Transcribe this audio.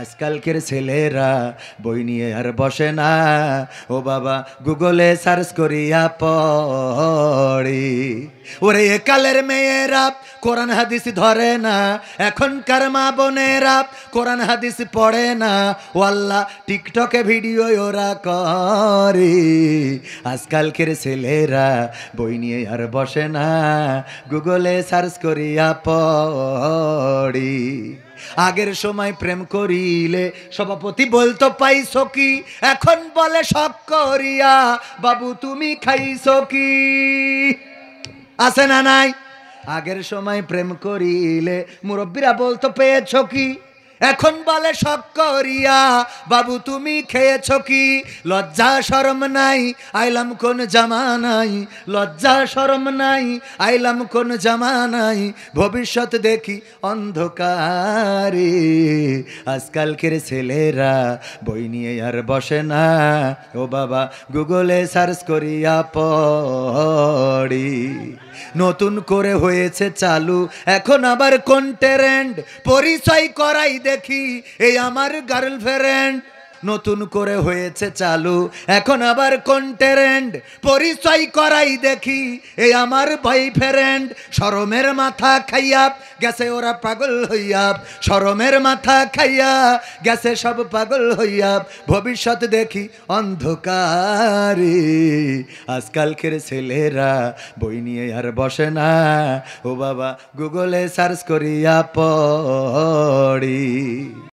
আজকালকের ছেলেরা বই নিয়ে আর বসে না, ও বাবা গুগলে সার্চ করিয়া পড়ি। ওরে একালের মেয়েরা কোরআন হাদিস ধরে না, এখনকার মা বোনেরা কোরআন হাদিস পড়ে না, ও আল্লাহ টিকটকে ভিডিও ওরা করে। আজকালকের ছেলেরা বই নিয়ে আর বসে না, গুগলে সার্চ করিয়া পড়ি। আগের সময় প্রেম করিলে সভাপতি বলতো পাইছো কি, এখন বলে শখ করিয়া বাবু তুমি খাইছো কি। আছে না নাই? আগের সময় প্রেম করিলে মুরব্বীরা বলতো পেয়েছো কি, এখন বলে শখ করিয়া বাবু তুমি খেয়েছো কি। লজ্জা শরম নাই আইলাম কোন জামানাই, লজ্জা শরম নাই আইলাম কোন জামানাই, ভবিষ্যৎ দেখি অন্ধকারে। আজকালকের ছেলেরা বই নিয়ে আর বসে না, ও বাবা গুগলে সার্চ করিয়া পড়ি। নতুন করে হয়েছে চালু এখন আবার কোন ট্রেন্ড, পরিচয় করাই দেখি এই আমার গার্লফ্রেন্ড। নতুন করে হয়েছে চালু এখন আবার কোন ট্রেন্ড, পরিচয় করাই দেখি এই আমার বয়ফ্রেন্ড। শরমের মাথা খাইয়া গেছে ওরা পাগল হইয়া, শরমের মাথা খাইয়া গেছে সব পাগল হইয়া, ভবিষ্যৎ দেখি অন্ধকারে। আজকালকের ছেলেরা বই নিয়ে আর বসে না, ও বাবা গুগলে সার্চ করিয়া পড়ি।